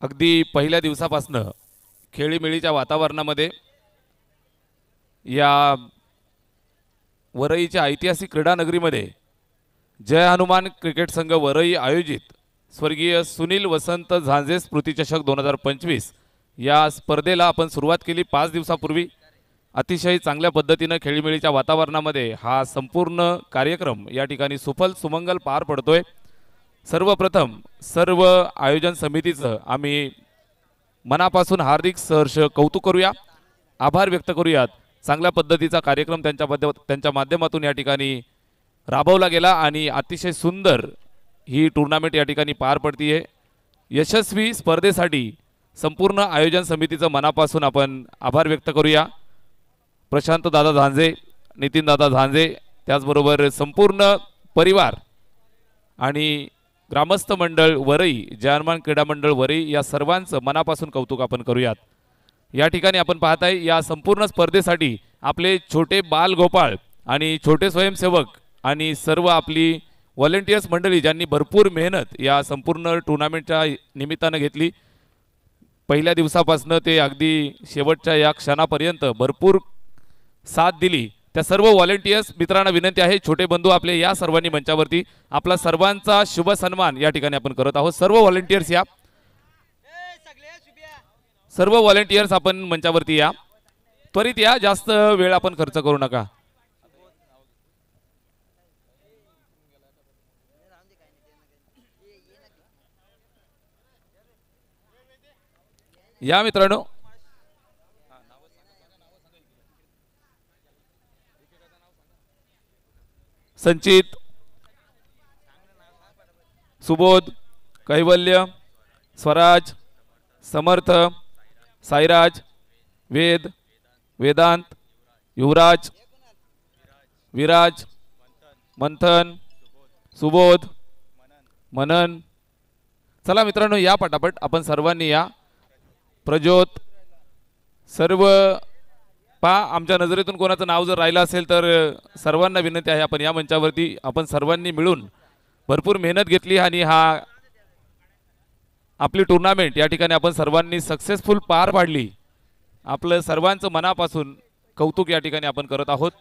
अगदी पहिल्या दिवसापासून खेळीमेळीच्या वातावरणामध्ये या वरईच्या ऐतिहासिक क्रीडा नगरीमध्ये जय हनुमान क्रिकेट संघ वरई आयोजित स्वर्गीय सुनील वसंत झांजे स्मृतिचषक 2025 या स्पर्धेला आपण सुरुवात केली 5 दिवसापूर्वी। अतिशय चांगल्या पद्धतीने खेळीमेळीच्या वातावरणामध्ये हा संपूर्ण कार्यक्रम या ठिकाणी सुफल सुमंगल पार पडतोय। सर्वप्रथम सर्व आयोजन समितीचं आम्ही मनापासून हार्दिक सहर्ष कौतुक करूया, आभार व्यक्त करूयात। चांगल्या पद्धतीचा कार्यक्रम त्यांच्या माध्यमातून या ठिकाणी राबवला गेला आणि अतिशय सुंदर ही टूर्नामेंट या ठिकाणी पार पडतीये। यशस्वी स्पर्धेसाठी संपूर्ण आयोजन समितीचं मनापासून आपण आभार व्यक्त करूया। प्रशांत दादा झांजे, नितीन दादा झांजे, त्याचबरोबर संपूर्ण परिवार आणि ग्रामस्थ मंडळ वरई, जय हनुमान क्रीडा मंडळ वरई या सर्वांचं मनापासून कौतुक आपण करूयात। या ठिकाणी आपण पाहताय या संपूर्ण स्पर्धेसाठी आपले छोटे बाल गोपाळ आणि छोटे स्वयंसेवक आणि सर्व आपली व्हॉलेंटियर्स मंडळी ज्यांनी भरपूर मेहनत या संपूर्ण टूर्नामेंटच्या निमित्तानं घेतली। पहिल्या दिवसापासून ते अगदी शेवटच्या या क्षणापर्यंत भरपूर साथ दिली त्या सर्व व्हॉलेंटियर्स मित्रांना विनंती आहे, छोटे बंधू आपले या सर्वांनी मंचावरती आपला सर्वांचा शुभ सन्मान या ठिकाणी आपण करत आहोत। सर्व व्हॉलेंटियर्स या, सर्व व्हॉलेंटियर्स आपण मंचावरती या, त्वरित या, जास्त वेळ आपण खर्च करू नका। या मित्रांनो, संचित, सुबोध, कैवल्य, स्वराज, समर्थ, साईराज, वेद, वेदांत, युवराज, विराज, मंथन, सुबोध, मनन। चला मित्रांनो या पटापट आपण सर्वांनी या। प्रज्योत, सर्व आमच्या नजरेतून कोणाचं नाव जर राहिलं असेल तर सर्वांना विनंती आहे आपण या मंचावरती। आपण सर्वांनी मिळून भरपूर मेहनत घेतली आणि हा आपली टूर्नामेंट या ठिकाणी आपण सर्वांनी सक्सेसफुल पार पाडली। आपलं सर्वांचं मनापासून कौतुक या ठिकाणी आपण करत आहोत।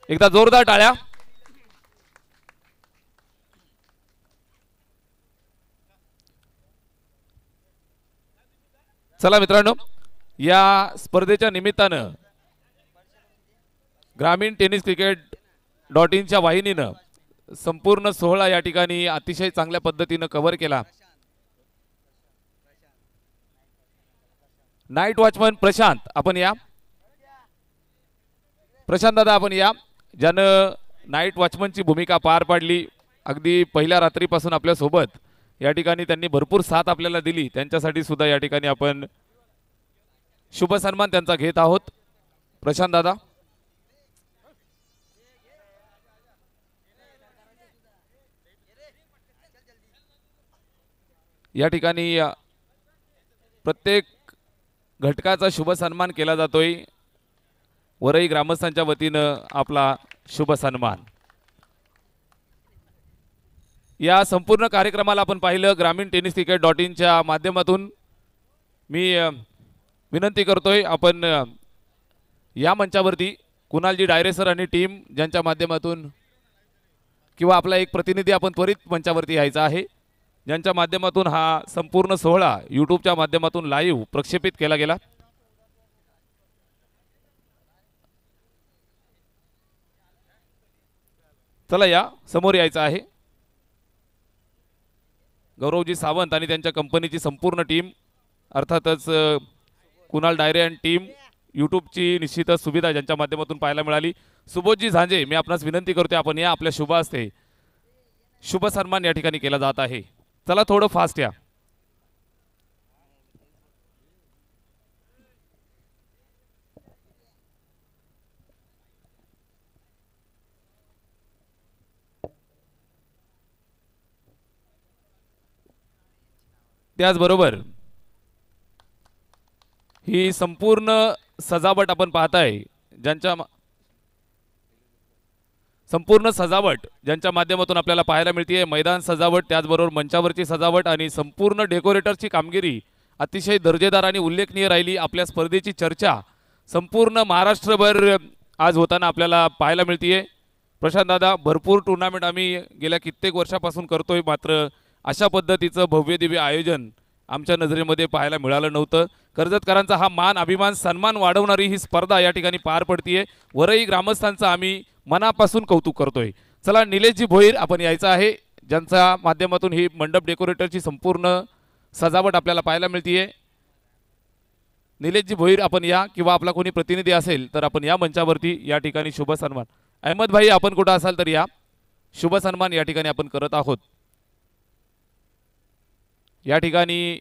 एकदा जोरदार टाळ्या। चला मित्रांनो, या स्पर्धेच्या निमित्तानं ग्रामीण टेनिस क्रिकेट .in च्या वाहिनीनं संपूर्ण सोहळा या ठिकाणी अतिशय चांगल्या पद्धतीनं कव्हर केला। नाईट वॉचमन प्रशांत आपण या, प्रशांत दादा आपण या, ज्यानं नाईट वॉचमनची भूमिका पार पाडली। अगदी पहिल्या रात्रीपासून आपल्या सोबत या ठिकाणी त्यांनी भरपूर साथ आपल्याला दिली, त्यांच्यासाठी सुद्धा या ठिकाणी आपण शुभ सन्मान त्यांचा घेत आहोत। प्रशांत दादा या ठिकाणी प्रत्येक घटकाचा शुभ सन्मान केला जातोय। वरई ग्रामस्थांच्या वतीनं आपला शुभ सन्मान। या संपूर्ण कार्यक्रमाला आपण पाहिलं ग्रामीण टेनिस क्रिकेट .in च्या माध्यमातून। मी विनंती करतोय आपण या मंचावरती कुणालजी डायरे सर आणि टीम ज्यांच्या माध्यमातून किंवा आपला एक प्रतिनिधी आपण त्वरित मंचावरती यायचा आहे, ज्यांच्या माध्यमातून हा संपूर्ण सोहळा यूट्यूबच्या माध्यमातून लाईव्ह प्रक्षेपित केला गेला। चला या समोर यायचं आहे। गौरवजी सावंत आणि त्यांच्या कंपनीची संपूर्ण टीम, अर्थातच कुणाल डायरे आणि टीम, यूट्यूबची निश्चितच सुविधा ज्यांच्या माध्यमातून पाहायला मिळाली। सुबोधजी झांजे मी आपणास विनंती करतोय आपण या, आपल्या शुभ हस्ते शुभ सन्मान या ठिकाणी केला जात आहे। चला थोडं फास्ट या। त्याचबरोबर ही संपूर्ण सजावट आपण पाहताय, ज्यांच्या संपूर्ण सजावट ज्यांच्या माध्यमातून आपल्याला पाहायला मिळते, मैदान सजावट त्याचबरोबर मंचावरची सजावट आणि संपूर्ण डेकोरेटरची कामगिरी अतिशय दर्जेदार आणि उल्लेखनीय राहिली। आपल्या स्पर्धेची चर्चा संपूर्ण महाराष्ट्रभर आज होताना आपल्याला पाहायला मिळते। प्रशांत दादा, भरपूर टुर्नामेंट आम्ही गेल्या कित्येक वर्षापासून करतोय, मात्र अशा पद्धतीचं भव्य दिव्य आयोजन आमच्या नजरेमध्ये पाहायला मिळालं नव्हतं। कर्जतकरांचा हा मान अभिमान सन्मान वाढवणारी ही स्पर्धा या ठिकाणी पार पडतीये। वरई ग्रामस्थांचं आम्ही मनापासून कौतुक करतोय। चला निलेशजी भोईर आपण यायचं आहे, ज्यांच्या माध्यमातून ही मंडप डेकोरेटरची संपूर्ण सजावट आपल्याला पाहायला मिळतीये। निलेशजी भोईर आपण या, किंवा आपला कोणी प्रतिनिधी असेल तर आपण या मंचावरती या ठिकाणी शुभ सन्मान। अहमद भाई आपण कुठं असाल तर या, शुभ सन्मान या ठिकाणी आपण करत आहोत। या ठिकाणी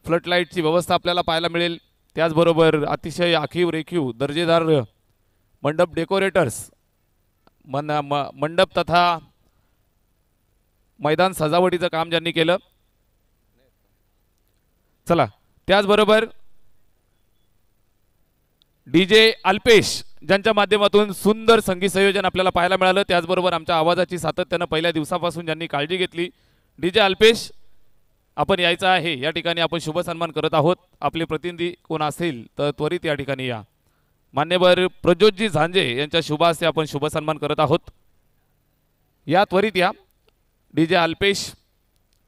फ्लडलाईटची व्यवस्था आपल्याला पाहायला मिळेल, त्याचबरोबर अतिशय आखीव रेखीव दर्जेदार मंडप डेकोरेटर्स मंडप तथा मैदान सजावटीचं काम ज्यांनी केलं। चला त्याचबरोबर डीजे अल्पेश ज्यांच्या माध्यमातून सुंदर संगीत संयोजन आपल्याला पाहायला मिळालं, त्याचबरोबर आमच्या आवाजाची सातत्यानं पहिल्या दिवसापासून ज्यांनी काळजी घेतली, डीजे अल्पेश आपण यायचं आहे। या ठिकाणी आपण शुभ सन्मान करत आहोत। आपले प्रतिनिधी कोण असेल तर त्वरित या ठिकाणी या। मान्यवर प्रज्योतजी झांजे यांच्या शुभ हस्ते आपण शुभ सन्मान करत आहोत, या त्वरित या। डीजे अल्पेश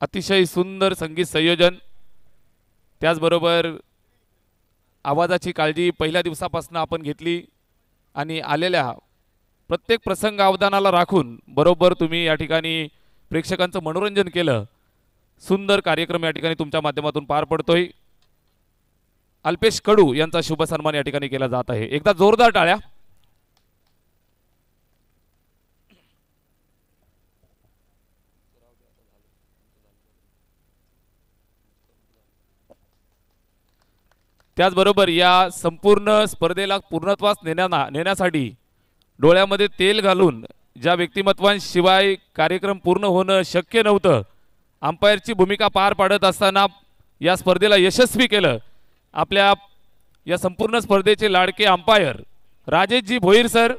अतिशय सुंदर संगीत संयोजन, त्याचबरोबर आवाजाची काळजी पहिल्या दिवसापासून आपण घेतली आणि आलेल्या प्रत्येक प्रसंग अवधानाला राखून बरोबर तुम्ही या ठिकाणी प्रेक्षकांचं मनोरंजन केलं। सुंदर कार्यक्रम या ठिकाणी तुमच्या माध्यमातून पार पडतोय। अल्पेश कडू यांचा शुभ सन्मान या ठिकाणी केला जात आहे। एकदा जोरदार टाळ्या। त्याचबरोबर या संपूर्ण स्पर्धेला पूर्णत्वास नेण्यासाठी डोळ्यामध्ये तेल घालून ज्या व्यक्तिमत्वांशिवाय कार्यक्रम पूर्ण होणं शक्य नव्हतं, अंपायरची भूमिका पार पाडत असताना या स्पर्धेला यशस्वी केलं। आपल्या या संपूर्ण स्पर्धेचे लाडके umpire Rajeshji Bhoir sir,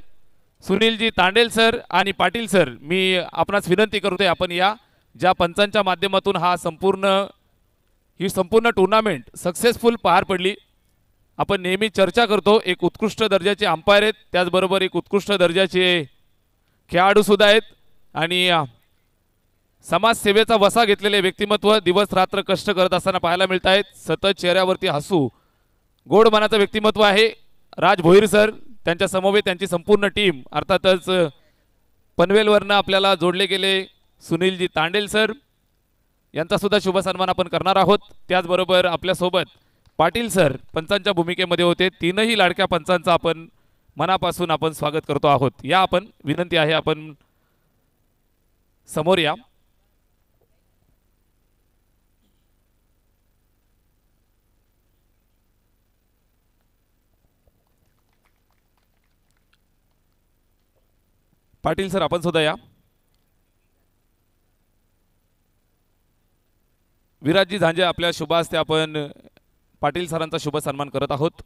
Sunilji Tandel sir आणि पाटील सर, मी आपणास विनंती करतोय आपण या। ज्या पंचांच्या माध्यमातून ही संपूर्ण टुर्नामेंट सक्सेसफुल पार पडली। आपण नेहमी चर्चा करतो, एक उत्कृष्ट दर्जाचे अंपायर आहेत, त्याचबरोबर एक उत्कृष्ट दर्जाचे खेळाडू सुद्धा आहेत आणि समाजसेवेचा वसा घेतलेले व्यक्तिमत्व दिवस रात्र कष्ट करत असताना पाहायला मिळत आहेत। सतत चेहऱ्यावरती हसू, गोड मनाचं व्यक्तिमत्व आहे राज भोईर सर, त्यांच्या समवेत त्यांची संपूर्ण टीम, अर्थातच पनवेलवरनं आपल्याला जोडले गेले सुनीलजी तांडेल सर यांचा सुद्धा शुभ सन्मान आपण करणार आहोत। त्याचबरोबर आपल्यासोबत पाटील सर पंचांच्या भूमिकेमध्ये होते, तीनही लाडक्या पंचांचा आपण मनापासून आपण स्वागत करतो आहोत। या आपण विनंती आहे आपण समोर या। पाटील सर आपण सुद्धा या। विराजजी झांजे आपल्या शुभ हस्ते आपण पाटील सरांचा शुभ सन्मान करत आहोत।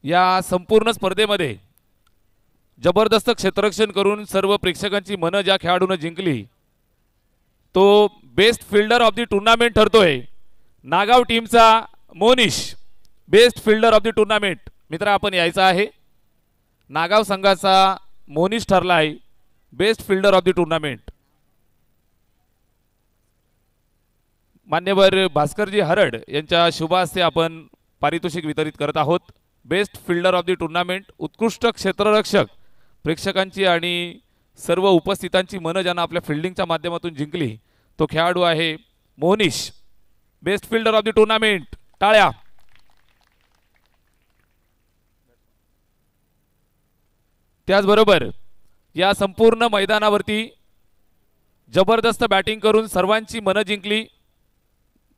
या संपूर्ण स्पर्धेमध्ये जबरदस्त क्षेत्ररक्षण करून सर्व प्रेक्षकांची मन ज्या खेळाडूने जिंकली तो best fielder of the tournament ठरतोय नागाव टीमचा Monish, best fielder of the tournament. मित्र आपण यायचं आहे, नागाव संघाचा मोनिश ठरला आहे best fielder of the tournament. मान्यवर भास्करजी हरड यांच्या शुभ हस्ते आपण पारितोषिक वितरित करत आहोत। Best fielder of the tournament, उत्कृष्ट क्षेत्ररक्षक, प्रेक्षकांची आणि सर्व उपस्थितांची मन ज्यानं आपल्या फिल्डिंगच्या माध्यमातून जिंकली तो खेळाडू आहे Monish, best fielder of the tournament. टाळ्या। त्याचबरोबर या संपूर्ण मैदानावरती जबरदस्त बॅटिंग करून सर्वांची मन जिंकली,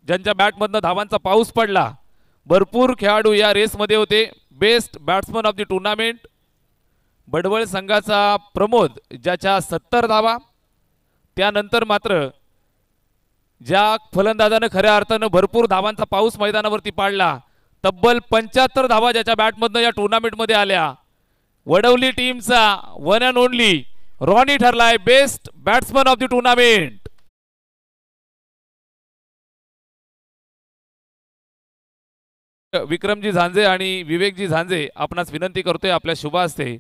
ज्यांच्या बॅटमधनं धावांचा पाऊस पडला, भरपूर खेळाडू या रेसमध्ये होते। Best batsman of the tournament Badwal संघाचा प्रमोद ज्याच्या 70 धावा, त्यानंतर मात्र ज्या फलंदाजानं खऱ्या अर्थानं भरपूर धावांचा पाऊस मैदानावरती पाडला, तब्बल 75 धावा ज्याच्या बॅटमधनं या टुर्नामेंटमध्ये आल्या, वडवली टीमचा वन अँड ओनली रॉनी ठरलाय best batsman of the tournament. Vikramji Zanje आणि विवेकजी झांजे आपणास विनंती करतोय आपल्या शुभ हस्ते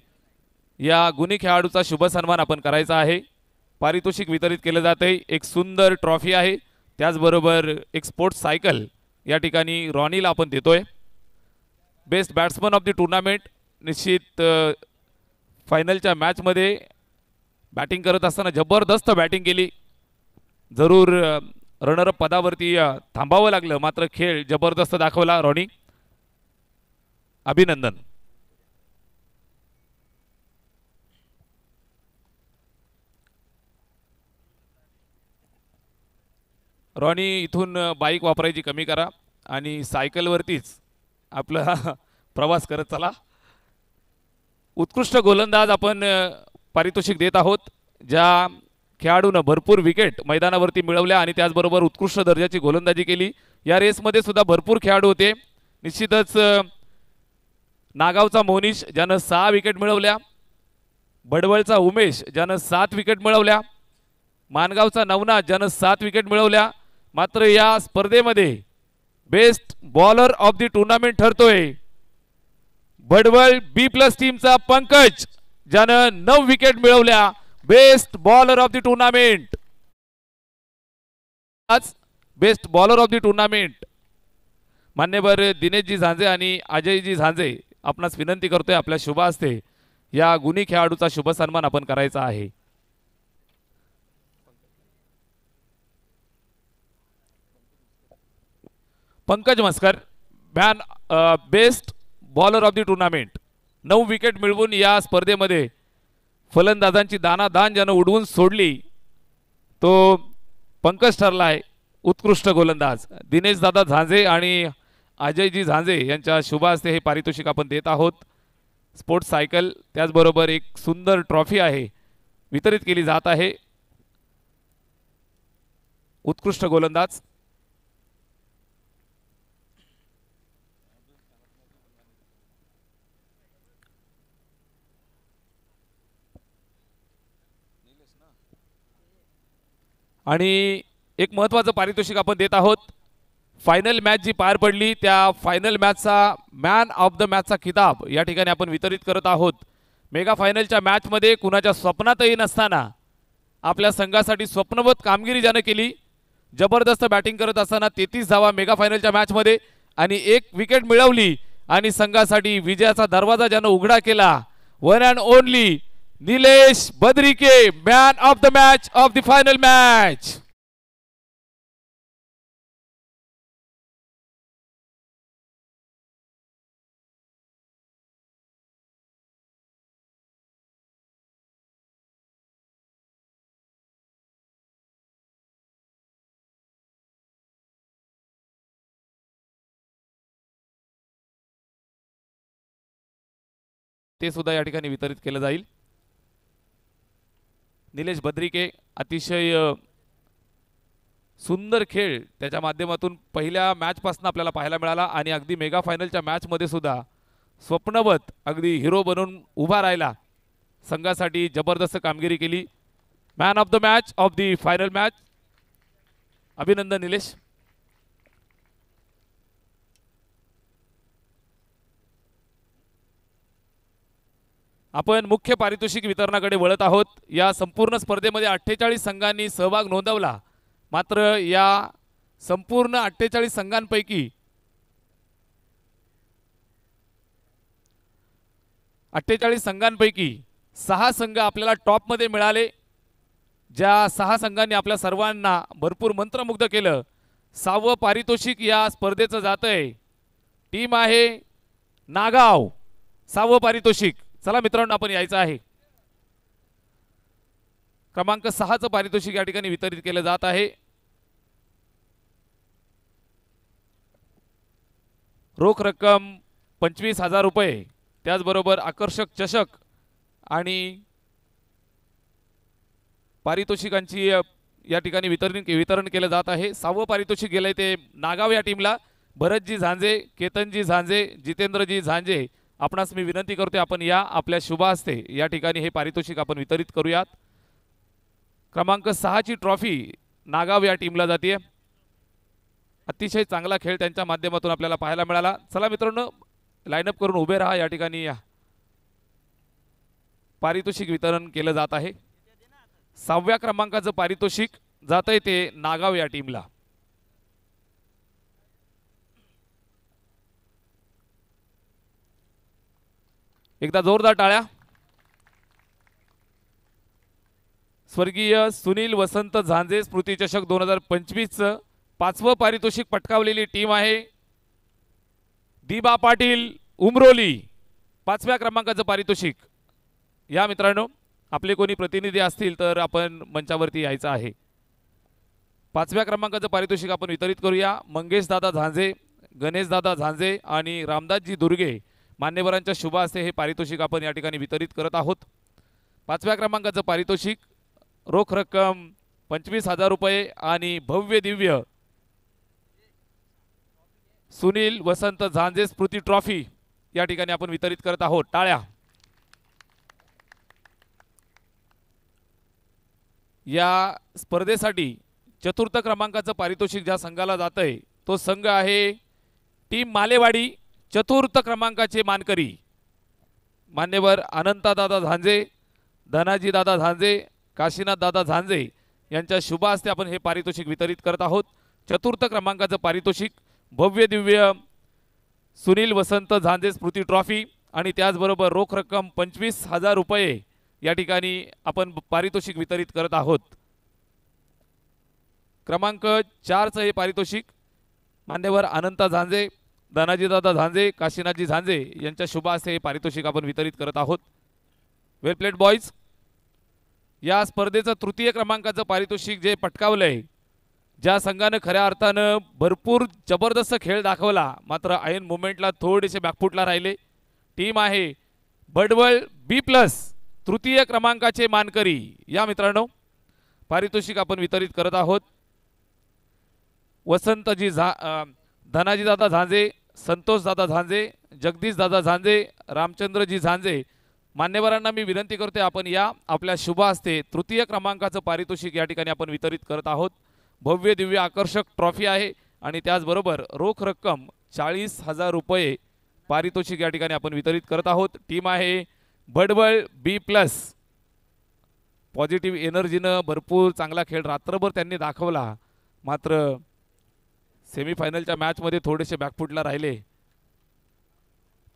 या गुणी खेळाडूचा शुभ सन्मान आपण करायचा आहे. पारितोषिक वितरित केले जाते. एक सुंदर ट्रॉफी आहे, त्याचबरोबर एक स्पोर्ट्स सायकल या ठिकाणी रॉनीला आपण देतोय. Best batsman of the tournament. निश्चित फायनलच्या मॅचमध्ये बॅटिंग करत असताना जबरदस्त बॅटिंग केली. जरूर रनरअप पदावरती थांबावं लागलं, मात्र खेळ जबरदस्त दाखवला रॉनी. अभिनंदन. रॉनी इथून बाईक वापरायची कमी करा आणि सायकलवरतीच आपला प्रवास करत चला. उत्कृष्ट गोलंदाज आपण पारितोषिक देत आहोत. ज्या खेळाडूनं भरपूर विकेट मैदानावरती मिळवल्या आणि त्याचबरोबर उत्कृष्ट दर्जाची गोलंदाजी केली. या रेसमध्ये सुद्धा भरपूर खेळाडू होते. निश्चितच नागावचा मोनिश ज्यानं 6 विकेट मिळवल्या, बडवळचा उमेश ज्यानं 7 विकेट मिळवल्या, मानगावचा नवनाथ ज्यानं 7 विकेट मिळवल्या. मात्र या स्पर्धेमध्ये best bowler of the tournament ठरतोय बडवळ B+ टीमचा पंकज ज्यानं 9 विकेट मिळवल्या. Best bowler of the tournament. आज best bowler of the tournament मान्यवर दिनेशजी झांजे आणि अजयजी झांजे आपणास विनंती करतोय आपल्या शुभ हस्ते या गुणी खेळाडूचा शुभ सन्मान आपण करायचा आहे. Pankaj Maskar man best bowler of the tournament. 9 wicket मिळवून या स्पर्धेमध्ये फलंदाजांची दानादान ज्यानं उडवून सोडली तो पंकज ठरला आहे उत्कृष्ट गोलंदाज. दिनेश दादा झांजे आणि अजयजी झांजे यांच्या शुभ हस्ते हे पारितोषिक आपण देत आहोत. स्पोर्ट्स सायकल त्याचबरोबर एक सुंदर ट्रॉफी आहे वितरित केली जात आहे. उत्कृष्ट गोलंदाज आणि एक महत्त्वाचं पारितोषिक आपण देत आहोत. फायनल मॅच जी पार पडली त्या फायनल मॅचचा मॅन ऑफ द मॅचचा खिताब या ठिकाणी आपण वितरित करत आहोत. मेगा फायनलच्या मॅचमध्ये कुणाच्या स्वप्नातही नसताना आपल्या संघासाठी स्वप्नवत कामगिरी ज्यानं केली, जबरदस्त बॅटिंग करत असताना 33 धावा मेगा फायनलच्या मॅचमध्ये आणि 1 विकेट मिळवली आणि संघासाठी विजयाचा दरवाजा ज्यानं उघडा केला, one and only Nilesh Badrike man of the match of the final match. ते सुद्धा या ठिकाणी वितरित केलं जाईल. निलेश बद्रिके अतिशय सुंदर खेळ त्याच्या माध्यमातून पहिल्या मॅचपासून आपल्याला पाहायला मिळाला आणि अगदी मेगा फायनलच्या मॅचमध्ये सुद्धा स्वप्नवत अगदी हिरो बनून उभा राहिला. संघासाठी जबरदस्त कामगिरी केली. Man of the match of the final match. अभिनंदन निलेश. आपण मुख्य पारितोषिक वितरणाकडे वळत आहोत. या संपूर्ण स्पर्धेमध्ये 48 संघांनी सहभाग नोंदवला. मात्र या संपूर्ण 48 संघांपैकी 6 संघ आपल्याला टॉपमध्ये मिळाले. ज्या 6 संघांनी आपल्या सर्वांना भरपूर मंत्रमुग्ध केलं. 6वं पारितोषिक या स्पर्धेचं जातंय. टीम आहे नागाव. 6वं पारितोषिक. चला मित्रांनो आपण यायचं आहे. क्रमांक 6चं पारितोषिक या ठिकाणी वितरित केलं जात आहे. रोख रक्कम 25,000 रुपये, त्याचबरोबर आकर्षक चषक आणि पारितोषिकांची या ठिकाणी वितरण केलं जात आहे। 6वं पारितोषिक गेलंय ते नागाव या टीमला। भरतजी झांजे, केतनजी झांजे, जितेंद्रजी झांजे, आपणास मी विनंती करतोय आपण या आपल्या शुभ हस्ते या ठिकाणी हे पारितोषिक आपण वितरित करूयात। क्रमांक 6 ची ट्रॉफी नागाव या टीमला जाते। अतिशय चांगला खेळ त्यांच्या माध्यमातून आपल्याला पाहायला मिळाला। चला मित्रांनो, लाईनअप करून उभे राहा, या ठिकाणी पारितोषिक वितरण केलं जात आहे। 6व्या क्रमांकाचं पारितोषिक जातंय ते नागाव या टीमला। एकदा जोरदार टाळ्या। स्वर्गीय सुनील वसंत झांजे स्मृती चषक 2025 चं 5वं पारितोषिक पटकावलेली टीम आहे दिबा पाटील उमरोली। 5व्या क्रमांकाचं पारितोषिक। या मित्रांनो, आपले कोणी प्रतिनिधी असतील तर आपण मंचावरती यायचं आहे। 5व्या क्रमांकाचं पारितोषिक आपण वितरित करूया। मंगेश दादा झांजे, गणेश दादा झांजे आणि रामदासजी दुर्गे मान्यवरांच्या शुभ हस्ते हे पारितोषिक आपण या ठिकाणी वितरित करत आहोत। 5व्या क्रमांकाचं पारितोषिक रोख रक्कम 25,000 रुपये आणि भव्य दिव्य सुनील वसंत झांजे स्मृती ट्रॉफी या ठिकाणी आपण वितरित करत आहोत। टाळ्या। या स्पर्धेसाठी 4th क्रमांकाचं पारितोषिक ज्या संघाला जातंय तो संघ आहे टीम मालेवाडी। 4th क्रमांकाचे मानकरी मान्यवर अनंतदादा झांजे, धनाजी दादा झांजे, काशीनाथ दादा झांजे यांच्या शुभ हस्ते आपण हे पारितोषिक वितरित करत आहोत। 4th क्रमांकाचं पारितोषिक भव्य दिव्य सुनील वसंत झांजे स्मृती ट्रॉफी आणि त्याचबरोबर रोख रक्कम 25,000 रुपये या ठिकाणी आपण पारितोषिक वितरित करत आहोत। क्रमांक 4 चं हे पारितोषिक मान्यवर अनंत झांजे, धनाजी दादा झांजे, काशीनाथजी झांजे यांच्या शुभ हस्ते हे पारितोषिक आपण वितरित करत आहोत। वेल प्लेड बॉयज। या स्पर्धेचं 3य क्रमांकाचं पारितोषिक जे पटकावलंय, ज्या संघाने खऱ्या अर्थानं भरपूर जबरदस्त खेळ दाखवला मात्र ऐन मोमेंटला थोडेसे बॅकफुटला राहिले, टीम आहे बडवळ B+। 3य क्रमांकाचे मानकरी या मित्रांनो पारितोषिक आपण वितरित करत आहोत। वसंतजी धनाजी दादा झांजे, संतोष दादा झांजे, जगदीश दादा झांजे, रामचंद्रजी झांजे मान्यवरांना मी विनंती करते आपण या आपल्या शुभ हस्ते 3य क्रमांकाचं पारितोषिक या ठिकाणी आपण वितरित करत आहोत। भव्य दिव्य आकर्षक ट्रॉफी आहे आणि त्याचबरोबर रोख रक्कम 40,000 रुपये पारितोषिक या ठिकाणी आपण वितरित करत आहोत। टीम आहे बडवळ B+। पॉझिटिव्ह एनर्जीनं भरपूर चांगला खेळ रात्रभर त्यांनी दाखवला मात्र सेमीफायनलच्या मॅचमध्ये थोडेसे बॅकफुटला राहिले।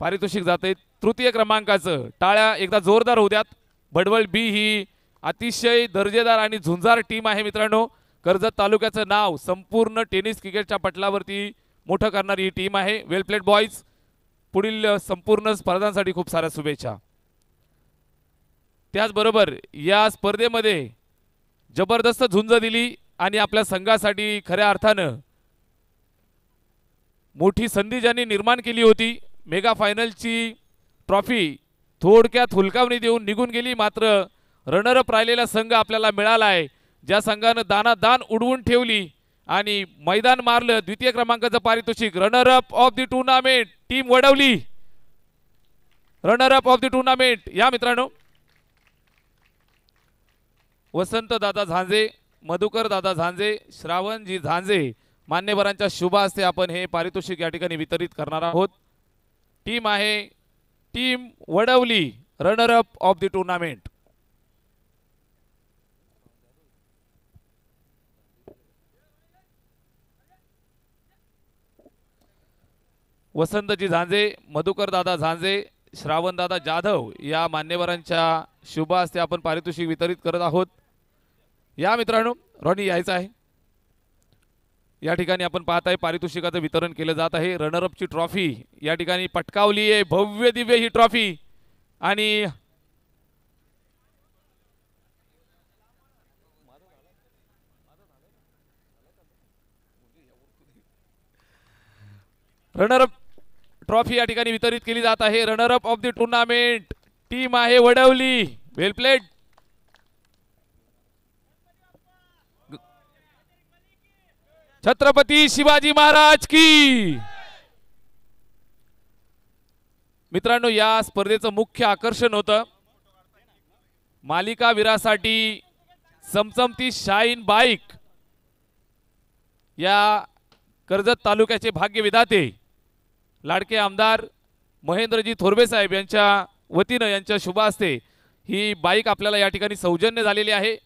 पारितोषिक जाते 3य क्रमांकाचं। टाळ्या एकदा जोरदार होऊ द्यात। बडवळ B ही अतिशय दर्जेदार आणि झुंजार टीम आहे मित्रांनो। कर्जत तालुक्याचं नाव संपूर्ण टेनिस क्रिकेटच्या पटलावरती मोठं करणारी ही टीम आहे। वेल प्लेड बॉयज। पुढील संपूर्ण स्पर्धांसाठी खूप साऱ्या शुभेच्छा। त्याचबरोबर या स्पर्धेमध्ये जबरदस्त झुंज दिली आणि आपल्या संघासाठी खऱ्या अर्थानं मोठी संधी ज्यांनी निर्माण केली होती। मेगा फायनलची ट्रॉफी थोडक्यात हुलकावणी देऊन निघून गेली मात्र रनरअप राहिलेला संघ आपल्याला मिळाला आहे, ज्या संघानं दानादान उडवून ठेवली आणि मैदान मारलं। 2य क्रमांकाचं पारितोषिक runner-up of the tournament team Wadavali. Runner-up of the tournament या मित्रांनो वसंत दादा झांजे, मधुकर दादा झांजे, श्रावणजी झांजे मान्यवरांच्या शुभ हस्ते आपण हे पारितोषिक या ठिकाणी वितरित करणार आहोत। टीम आहे team Wadavali, runner-up of the tournament. Vasantji Zanje, Madhukar दादा झांजे, श्रावण दादा जाधव या मान्यवरांच्या शुभ हस्ते आपण पारितोषिक वितरित करत आहोत। या मित्रांनो, रॉनी यायचं आहे। या ठिकाणी आपण पाहताय पारितोषिकाचं वितरण केलं जात आहे। रनरअपची ट्रॉफी या ठिकाणी पटकावली आहे, भव्य दिव्य ही ट्रॉफी आणि रनरअप ट्रॉफी या ठिकाणी वितरित केली जात आहे। Runner-up of the tournament team आहे वडवली. वेल प्लेड. छत्रपती शिवाजी महाराज की. मित्रांनो, या स्पर्धेचं मुख्य आकर्षण होतं मालिका वीरासाठी चमचमती शाईन बाईक. या कर्जत तालुक्याचे भाग्य विधाते लाडके आमदार महेंद्रजी थोरवे साहेब यांच्या वतीनं यांच्या शुभ हस्ते ही बाईक आपल्याला या ठिकाणी सौजन्य झालेली आहे.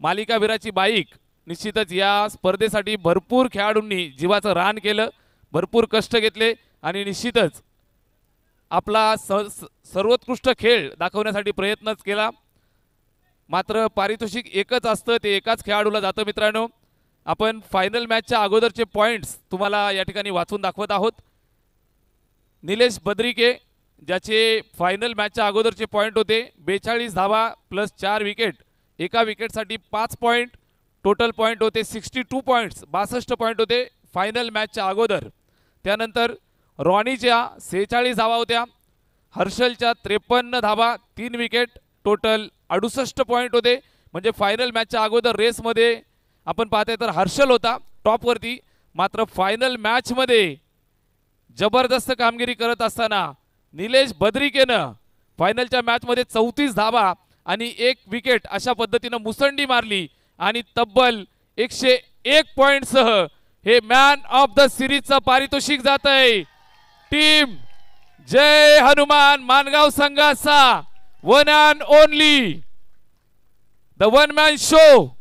मालिका वीराची बाईक निश्चितच या स्पर्धेसाठी भरपूर खेळाडूंनी जीवाचं रान केलं, भरपूर कष्ट घेतले आणि निश्चितच आपला सर्वोत्कृष्ट खेळ दाखवण्यासाठी प्रयत्नच केला. मात्र पारितोषिक एकच असतं, ते एकाच खेळाडूला जातं. मित्रांनो, आपण फायनल मॅचच्या अगोदरचे पॉईंट्स तुम्हाला या ठिकाणी वाचून दाखवत आहोत. निलेश बद्रिके ज्याचे फायनल मॅचच्या अगोदरचे पॉईंट होते 42 धावा प्लस 4 विकेट, एका विकेटसाठी 5 पॉईंट, टोटल पॉईंट होते 62 पॉईंट्स, 62 पॉईंट होते फायनल मॅचच्या अगोदर. त्यानंतर रॉनीच्या 46 धावा होत्या, हर्षलच्या 53 धावा, 3 विकेट, टोटल 68 पॉईंट होते. म्हणजे फायनल मॅचच्या अगोदर रेसमध्ये आपण पाहतोय तर हर्षल होता टॉपवरती, मात्र फायनल मॅचमध्ये जबरदस्त कामगिरी करत असताना निलेश बद्रिकेनं फायनलच्या मॅचमध्ये 34 धावा आणि 1 विकेट अशा पद्धतीनं मुसंडी मारली आणि तब्बल 101 पॉईंटसह हे मॅन ऑफ द सिरीजचं पारितोषिक जात आहे टीम जय हनुमान मानगाव संघाचा. One and only the one man show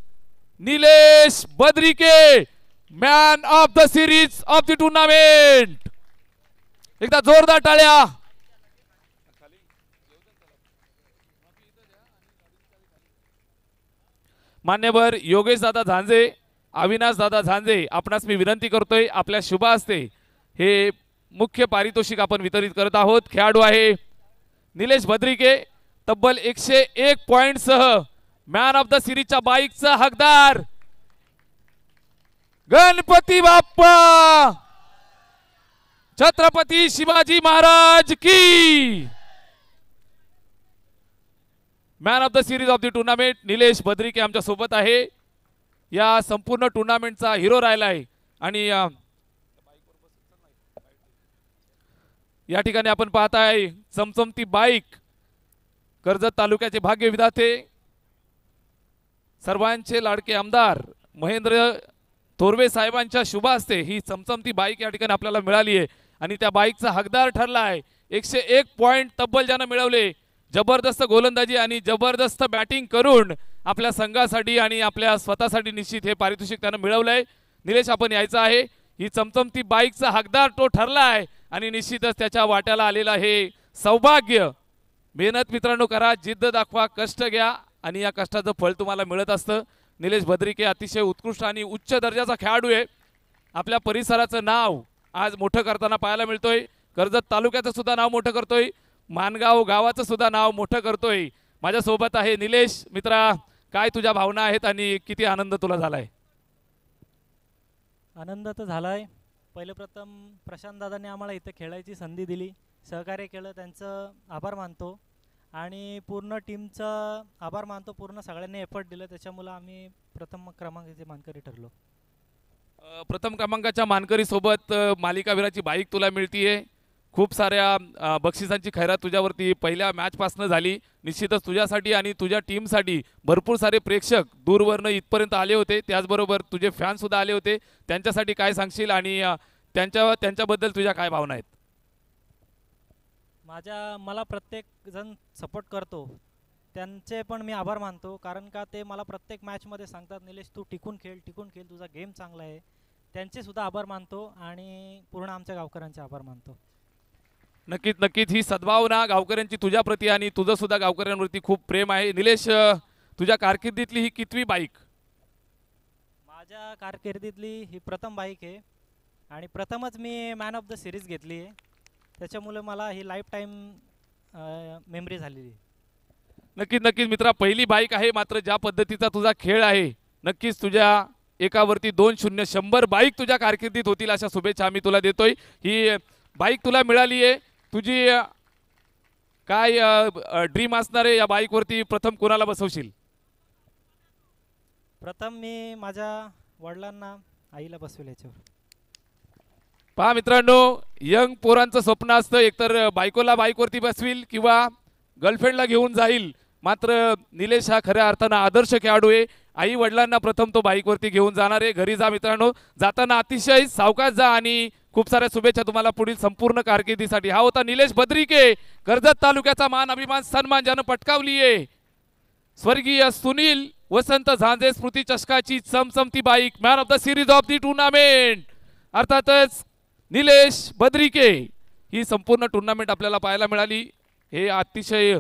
Nilesh Badrike, man of the series of the tournament. एकदा जोरदार टाळ्या. मान्यवर योगेश दादा झांजे, अविनाश दादा झांजे, आपणास मी विनंती करतोय आपल्या शुभ हस्ते हे मुख्य पारितोषिक आपण वितरित करत आहोत. खेळाडू आहे निलेश बद्रिके, तब्बल 101 पॉइंट सह मॅन ऑफ द सिरीजच्या बाईकचा हकदार गणपती बाप्पा, छत्रपती शिवाजी महाराज की. Man of the series of the tournament Nilesh Badrike आमच्या सोबत आहे. या संपूर्ण टुर्नामेंटचा हिरो राहिला आहे आणि या ठिकाणी आपण पाहताय चमचमती बाईक, कर्जत तालुक्याचे भाग्य विधाते, सर्वांचे लाडके आमदार महेंद्र थोरवे साहेबांच्या शुभ हस्ते ही चमचमती बाईक या ठिकाणी आपल्याला मिळाली आहे आणि त्या बाईकचा हकदार ठरला आहे. 101 पॉइंट तब्बल ज्यानं मिळवले, जबरदस्त गोलंदाजी आणि जबरदस्त बॅटिंग करून आपल्या संघासाठी आणि आपल्या स्वतःसाठी निश्चित हे पारितोषिक त्यानं मिळवलंय. निलेश आपण यायचं आहे, ही चमचमती बाईकचा हकदार तो ठरला आहे आणि निश्चितच त्याच्या वाट्याला आलेला हे सौभाग्य. मेहनत मित्रांनो करा, जिद्द दाखवा, कष्ट घ्या आणि या कष्टाचं फळ तुम्हाला मिळत असतं. निलेश बद्रिके अतिशय उत्कृष्ट आणि उच्च दर्जाचा खेळाडू आहे. आपल्या परिसराचं नाव आज मोठं करताना पाहायला मिळतोय. कर्जत तालुक्याचं सुद्धा नाव मोठं करतोय, मानगाव गावाचं सुद्धा नाव मोठं करतोय. माझ्या सोबत आहे निलेश. मित्रा, काय तुझ्या भावना आहेत आणि किती आनंद तुला झालाय? आनंद तर झालाय. पहिले प्रथम प्रशांत दादांनी आम्हाला इथे खेळायची संधी दिली, सहकार्य केलं, त्यांचं आभार मानतो आणि पूर्ण टीमचं आभार मानतो. पूर्ण सगळ्यांनी एफर्ट दिलं, त्याच्यामुळे आम्ही प्रथम क्रमांकाचे मानकरी ठरलो. प्रथम क्रमांकाच्या मानकरी सोबत मालिकावीराची बाईक तुला मिळतीये. खूप साऱ्या बक्षिसांची खैरात तुझ्यावरती पहिल्या मॅचपासून झाली. निश्चितच तुझ्यासाठी आणि तुझ्या टीमसाठी भरपूर सारे प्रेक्षक दूरवरनं इथपर्यंत आले होते, त्याचबरोबर तुझे फॅनसुद्धा आले होते. त्यांच्यासाठी काय सांगशील आणि त्यांच्याबद्दल तुझ्या काय भावना आहेत? मला प्रत्येक जण सपोर्ट करतो, त्यांचे पण मी आभार मानतो. कारण का ते मला प्रत्येक मॅचमध्ये सांगतात, निलेश तू टिकून खेळ, तुझा गेम चांगला आहे. त्यांचे सुद्धा आभार मानतो आणि पूर्ण आमच्या गावकऱ्यांचे आभार मानतो. नक्कीच नक्कीच ही सद्भावना गावकऱ्यांची तुझ्याप्रती आणि तुझं सुद्धा गावकऱ्यांवरती खूप प्रेम आहे. निलेश, तुझ्या कारकिर्दीतली ही कितवी बाईक? माझ्या कारकिर्दीतली ही प्रथम बाईक आहे आणि प्रथमच मी मॅन ऑफ द सिरीज घेतली आहे, त्याच्यामुळे मला ही लाईफ टाईम मेमरी झालेली. नक्कीच नक्कीच मित्रा, पहिली बाईक आहे, मात्र ज्या पद्धतीचा तुझा खेळ आहे नक्कीच तुझ्या एकावरती 2-0 100 बाईक तुझ्या कारकिर्दीत होतील अशा शुभेच्छा आम्ही तुला देतोय. ही बाईक तुला मिळाली आहे, तुझी काय ड्रीम असणार आहे या बाईकवरती? प्रथम कोणाला बसवशील? प्रथम मी माझ्या वडिलांना आईला बसवेल याच्यावर. पहा मित्रांनो, यंग पोरांचं स्वप्न असतं एकतर बायकोला बाईकवरती बसवील किंवा गर्लफ्रेंडला घेऊन जाईल. मात्र निलेश हा खऱ्या अर्थानं आदर्श खेळाडू आहे. आई वडिलांना प्रथम तो बाईकवरती घेऊन जाणार आहे. घरी जा मित्रांनो, जाताना अतिशय सावकाश जा आणि खूप साऱ्या शुभेच्छा तुम्हाला पुढील संपूर्ण कारकिर्दीसाठी. हा होता निलेश बद्रिके, कर्जत तालुक्याचा मान अभिमान सन्मान ज्यानं पटकावली आहे. स्वर्गीय सुनील वसंत झांजे स्मृती चषकाची चमचमती bike, man of the series of the tournament अर्थातच निलेश बद्रिके. ही संपूर्ण टुर्नामेंट आपल्याला पाहायला मिळाली. हे अतिशय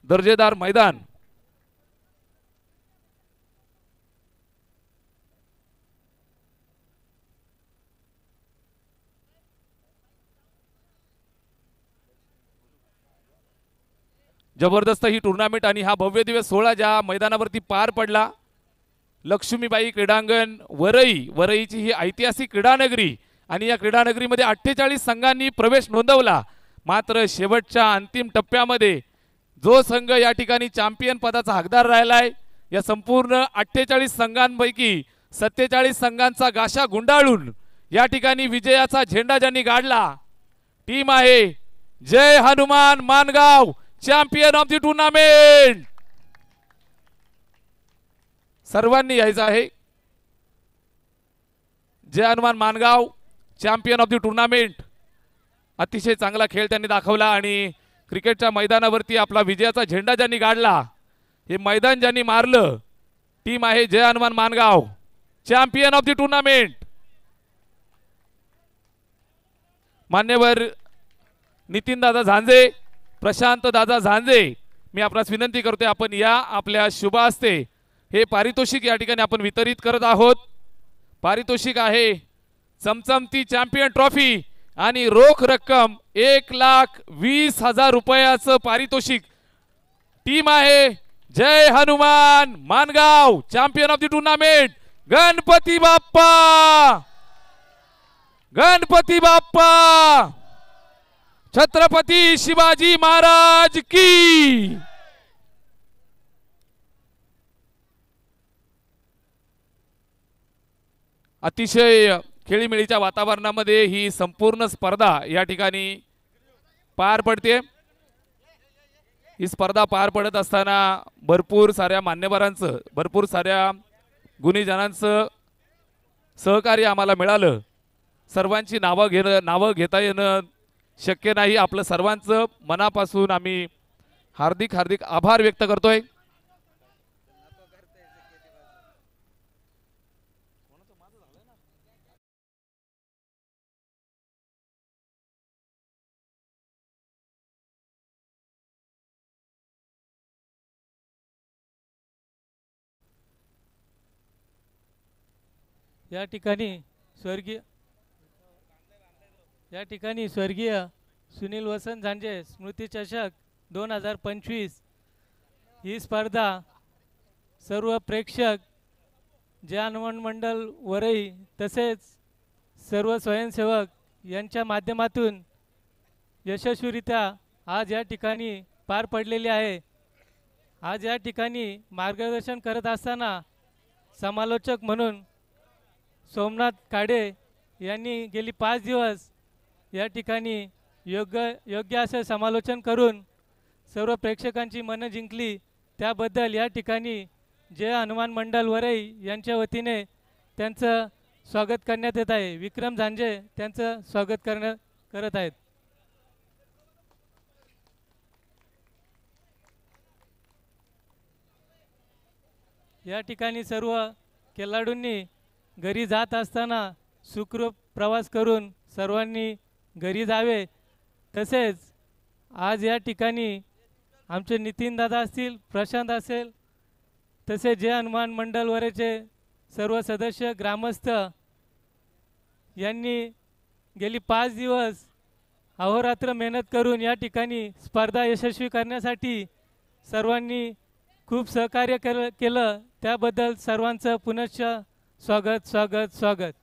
दर्जेदार मैदान. जबरदस्त ही टुर्नामेंट आणि हा भव्य दिवस सोहळा ज्या मैदानावरती पार पडला, लक्ष्मीबाई क्रीडांगण वरई. वरईची ही ऐतिहासिक क्रीडानगरी आणि या क्रीडानगरीमध्ये 48 संघांनी प्रवेश नोंदवला. मात्र शेवटच्या अंतिम टप्प्यामध्ये जो संघ या ठिकाणी चॅम्पियन पदाचा हकदार राहिलाय, या संपूर्ण 48 संघांपैकी 47 संघांचा गाशा गुंडाळून या ठिकाणी विजयाचा झेंडा ज्यांनी गाडला, टीम आहे Jai Hanuman Mangaon, champion of the tournament. सर्वांनी यायचं आहे. Jai Hanuman Mangaon, champion of the tournament. अतिशय चांगला खेळ त्यांनी दाखवला आणि क्रिकेटच्या मैदानावरती आपला विजयाचा झेंडा ज्यांनी गाडला, हे मैदान ज्यांनी मारलं, टीम आहे Jai Hanuman Mangaon, champion of the tournament. मान्यवर नितीन दादा झांजे, प्रशांत दादा झांजे, मी आपणास विनंती करते आपण या. आपल्या शुभ हस्ते हे पारितोषिक या ठिकाणी आपण वितरित करत आहोत. पारितोषिक आहे चमचमती चॅम्पियन ट्रॉफी आणि रोख रक्कम 1,20,000 रुपयाचं पारितोषिक. टीम आहे Jai Hanuman Mangaon, champion of the tournament. Ganpati Bappa, Ganpati Bappa, Chhatrapati Shivaji Maharaj की. अतिशय खेळीमेळीच्या वातावरणामध्ये ही संपूर्ण स्पर्धा या ठिकाणी पार पडते. ही स्पर्धा पार पडत असताना भरपूर साऱ्या मान्यवरांचं, भरपूर साऱ्या गुणीजनांचं सहकार्य आम्हाला मिळालं. सर्वांची नावं घेता येणं शक्य नाही. आपलं सर्वांचं मनापासून आम्ही हार्दिक हार्दिक आभार व्यक्त करतोय. या ठिकाणी स्वर्गीय सुनील वसंत झांजे स्मृती चषक 2025 ही स्पर्धा सर्व प्रेक्षक, जय हनुमान मंडळ वरई तसेच सर्व स्वयंसेवक यांच्या माध्यमातून यशस्वीरित्या आज या ठिकाणी पार पडलेली आहे. आज या ठिकाणी मार्गदर्शन करत असताना समालोचक म्हणून सोमनाथ काडे यांनी गेली 5 दिवस या ठिकाणी योग्य असं समालोचन करून सर्व प्रेक्षकांची मनं जिंकली. त्याबद्दल या ठिकाणी जय हनुमान मंडळ वरई यांच्या वतीने त्यांचं स्वागत करण्यात येत आहे. विक्रम झांजे त्यांचं स्वागत करत आहेत. या ठिकाणी सर्व खेळाडूंनी घरी जात असताना सुखरूप प्रवास करून सर्वांनी घरी जावे. तसेच आज या ठिकाणी आमचे नितीन दादा असतील, प्रशांत असेल, तसेच जय हनुमान मंडळ वरईचे सर्व सदस्य, ग्रामस्थ यांनी गेली 5 दिवस अहोरात्र मेहनत करून या ठिकाणी स्पर्धा यशस्वी करण्यासाठी सर्वांनी खूप सहकार्य केलं. त्याबद्दल सर्वांचं पुनश्च स्वागत स्वागत स्वागत.